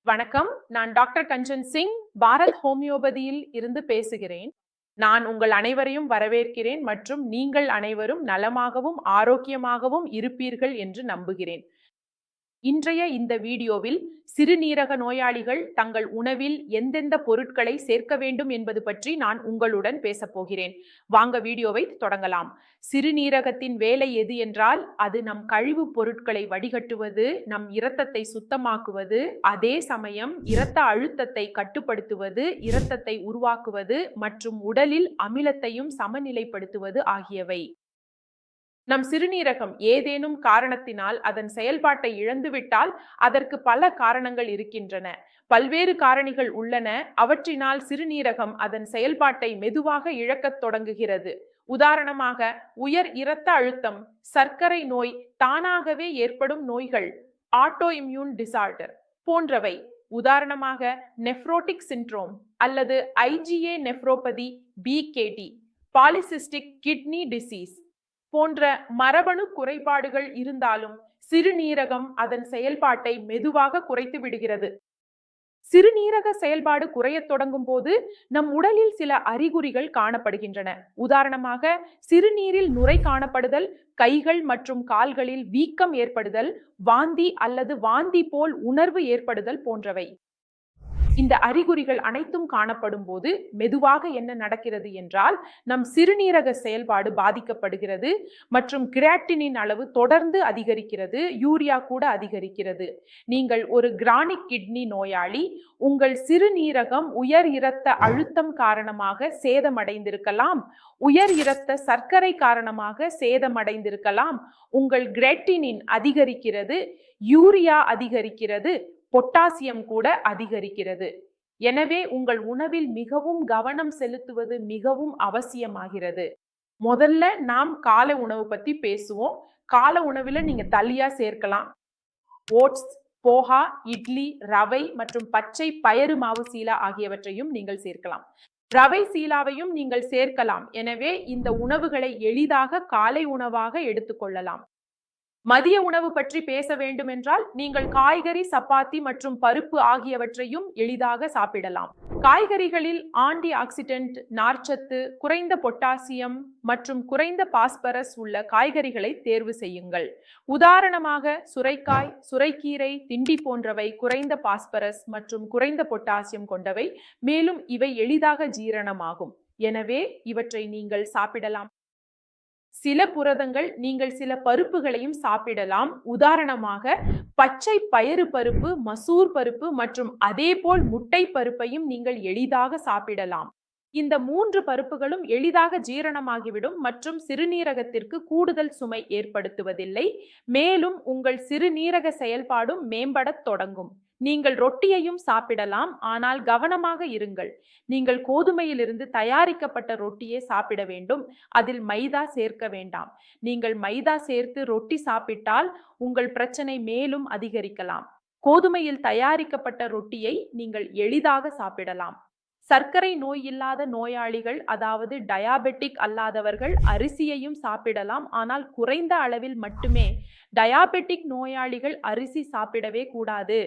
வணக்கம். நான் டாக்டர் கஞ்சன் சிங், பாரத் ஹோமியோபதியில் இருந்து பேசுகிறேன். நான் உங்கள் அனைவரையும் வரவேற்கிறேன் மற்றும் நீங்கள் அனைவரும் நலமாகவும் ஆரோக்கியமாகவும் இருப்பீர்கள் என்று நம்புகிறேன். இன்றைய இந்த வீடியோவில் சிறுநீரக நோயாளிகள் தங்கள் உணவில் எந்தெந்த பொருட்களை சேர்க்க வேண்டும் என்பது பற்றி நான் உங்களுடன் பேசப் போகிறேன். வாங்க வீடியோவை தொடங்கலாம். சிறுநீரகத்தின் வேலை எது என்றால் அது நம் கழிவுப் பொருட்களை வடிகட்டுவது, நம் இரத்தத்தை சுத்தமாக்குவது, அதே சமயம் இரத்த அழுத்தத்தை கட்டுப்படுத்துவது, இரத்தத்தை உருவாக்குவது மற்றும் உடலில் அமிலத்தையும் சமநிலைப்படுத்துவது ஆகியவை. நம் சிறுநீரகம் ஏதேனும் காரணத்தினால் அதன் செயல்பாட்டை இழந்துவிட்டால் அதற்கு பல காரணங்கள் இருக்கின்றன. பல்வேறு காரணிகள் உள்ளன. அவற்றினால் சிறுநீரகம் அதன் செயல்பாட்டை மெதுவாக இழக்கத் தொடங்குகிறது. உதாரணமாக, உயர் இரத்த அழுத்தம், சர்க்கரை நோய், தானாகவே ஏற்படும் நோய்கள், ஆட்டோ இம்யூன் டிசார்டர் போன்றவை. உதாரணமாக நெஃப்ரோட்டிக் சிண்ட்ரோம் அல்லது IgA nephropathy, BKD, polycystic kidney disease போன்ற மரபணு குறைபாடுகள் இருந்தாலும் சிறுநீரகம் அதன் செயல்பாட்டை மெதுவாக குறைத்து விடுகிறது. சிறுநீரக செயல்பாடு குறையத் தொடங்கும் போது நம் உடலில் சில அறிகுறிகள் காணப்படுகின்றன. உதாரணமாக, சிறுநீரில் நுரை காணப்படுதல், கைகள் மற்றும் கால்களில் வீக்கம் ஏற்படுதல், வாந்தி அல்லது வாந்தி போல் உணர்வு ஏற்படுதல் போன்றவை. இந்த அறிகுறிகள் அனைத்தும் காணப்படும் போது மெதுவாக என்ன நடக்கிறது என்றால், நம் சிறுநீரக செயல்பாடு பாதிக்கப்படுகிறது மற்றும் கிரியாட்டினின் அளவு தொடர்ந்து அதிகரிக்கிறது, யூரியா கூட அதிகரிக்கிறது. நீங்கள் ஒரு கிரானிக் கிட்னி நோயாளி. உங்கள் சிறுநீரகம் உயர் இரத்த அழுத்தம் காரணமாக சேதமடைந்திருக்கலாம், உயர் இரத்த சர்க்கரை காரணமாக சேதமடைந்திருக்கலாம், உங்கள் கிரியாட்டினின் அதிகரிக்கிறது, யூரியா அதிகரிக்கிறது, பொட்டாசியம் கூட அதிகரிக்கிறது. எனவே உங்கள் உணவில் மிகவும் கவனம் செலுத்துவது மிகவும் அவசியமாகிறது. முதல்ல நாம் காலை உணவு பத்தி பேசுவோம். காலை உணவுல நீங்க தலியா சேர்க்கலாம். ஓட்ஸ், போஹா, இட்லி, ரவை மற்றும் பச்சை பயறு மாவு சீலா ஆகியவற்றையும் நீங்கள் சேர்க்கலாம். ரவை சீலாவையும் நீங்கள் சேர்க்கலாம். எனவே இந்த உணவுகளை எளிதாக காலை உணவாக எடுத்துக்கொள்ளலாம். மதிய உணவு பற்றி பேச வேண்டும் என்றால் நீங்கள் காய்கறி, சப்பாத்தி மற்றும் பருப்பு ஆகியவற்றையும் எளிதாக சாப்பிடலாம். காய்கறிகளில் ஆன்டி ஆக்சிடென்ட், நார்ச்சத்து, குறைந்த பொட்டாசியம் மற்றும் குறைந்த பாஸ்பரஸ் உள்ள காய்கறிகளை தேர்வு செய்யுங்கள். உதாரணமாக சுரைக்காய், சுரைக்கீரை, திண்டி போன்றவை குறைந்த பாஸ்பரஸ் மற்றும் குறைந்த பொட்டாசியம் கொண்டவை. மேலும் இவை எளிதாக ஜீரணமாகும். எனவே இவற்றை நீங்கள் சாப்பிடலாம். சில புரதங்கள் நீங்கள் சில பருப்புகளையும் சாப்பிடலாம். உதாரணமாக பச்சை பயறு பருப்பு, மசூர் பருப்பு மற்றும் அதேபோல் முட்டை பருப்பையும் நீங்கள் எளிதாக சாப்பிடலாம். இந்த 3 பருப்புகளும் எளிதாக ஜீரணமாகிவிடும் மற்றும் சிறுநீரகத்திற்கு கூடுதல் சுமை ஏற்படுத்துவதில்லை. மேலும் உங்கள் சிறுநீரக செயல்பாடும் மேம்படத் தொடங்கும். நீங்கள் ரொட்டியையும் சாப்பிடலாம், ஆனால் கவனமாக இருங்கள். நீங்கள் கோதுமையிலிருந்து தயாரிக்கப்பட்ட ரொட்டியை சாப்பிட வேண்டும். அதில் மைதா சேர்க்க வேண்டாம். நீங்கள் மைதா சேர்த்து ரொட்டி சாப்பிட்டால் உங்கள் பிரச்சனை மேலும் அதிகரிக்கலாம். கோதுமையில் தயாரிக்கப்பட்ட ரொட்டியை நீங்கள் எளிதாக சாப்பிடலாம். சர்க்கரை நோய் இல்லாத நோயாளிகள், அதாவது டயாபெட்டிக் அல்லாதவர்கள் அரிசியையும் சாப்பிடலாம், ஆனால் குறைந்த அளவில் மட்டுமே. டயாபெட்டிக் நோயாளிகள் அரிசி சாப்பிடவே கூடாது.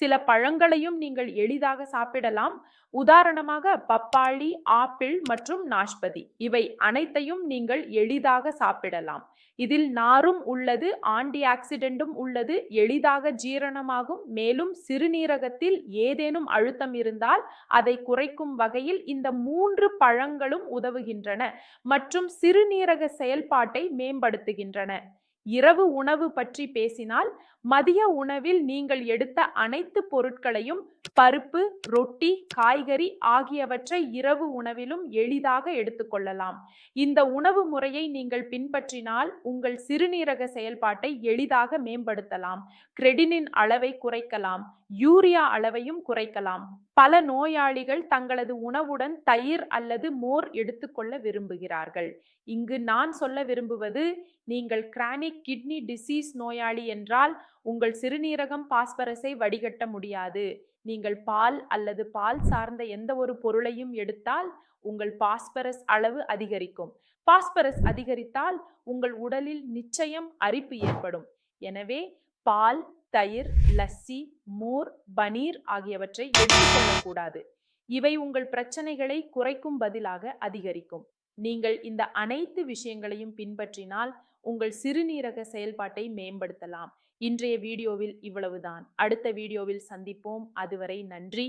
சில பழங்களையும் நீங்கள் எளிதாக சாப்பிடலாம். உதாரணமாக பப்பாளி, ஆப்பிள் மற்றும் நாஷ்பதி. இவை அனைத்தையும் நீங்கள் எளிதாக சாப்பிடலாம். இதில் நாரும் உள்ளது, ஆன்டி ஆக்சிடென்ட்டும் உள்ளது, எளிதாக ஜீரணமாகும். மேலும் சிறுநீரகத்தில் ஏதேனும் அழுத்தம் இருந்தால் அதை குறைக்கும் வகையில் இந்த 3 பழங்களும் உதவுகின்றன மற்றும் சிறுநீரக செயல்பாட்டை மேம்படுத்துகின்றன. இரவு உணவு பற்றி பேசினால், மதிய உணவில் நீங்கள் எடுத்த அனைத்து பொருட்களையும், பருப்பு, ரொட்டி, காய்கறி ஆகியவற்றை இரவு உணவிலும் எளிதாக எடுத்துக்கொள்ளலாம். இந்த உணவு முறையை நீங்கள் பின்பற்றினால் உங்கள் சிறுநீரக செயல்பாட்டை எளிதாக மேம்படுத்தலாம். கிரெடினின் அளவை குறைக்கலாம், யூரியா அளவையும் குறைக்கலாம். பல நோயாளிகள் தங்களது உணவுடன் தயிர் அல்லது மோர் எடுத்துக்கொள்ள விரும்புகிறார்கள். இங்கு நான் சொல்ல விரும்புவது, நீங்கள் கிரானிக் கிட்னி டிசீஸ் நோயாளி என்றால் உங்கள் சிறுநீரகம் பாஸ்பரஸை வடிகட்ட முடியாது. நீங்கள் பால் அல்லது பால் சார்ந்த எந்த ஒரு பொருளையும் எடுத்தால் உங்கள் பாஸ்பரஸ் அளவு அதிகரிக்கும். பாஸ்பரஸ் அதிகரித்தால் உங்கள் உடலில் நிச்சயம் அரிப்பு ஏற்படும். எனவே பால், தயிர், லஸ்ஸி, மோர், பனீர் ஆகியவற்றை எடுத்துக்கொள்ளக்கூடாது. இவை உங்கள் பிரச்சனைகளை குறைக்கும் பதிலாக அதிகரிக்கும். நீங்கள் இந்த அனைத்து விஷயங்களையும் பின்பற்றினால் உங்கள் சிறுநீரக செயல்பாட்டை மேம்படுத்தலாம். இன்றைய வீடியோவில் இவ்வளவுதான். அடுத்த வீடியோவில் சந்திப்போம். அதுவரை நன்றி.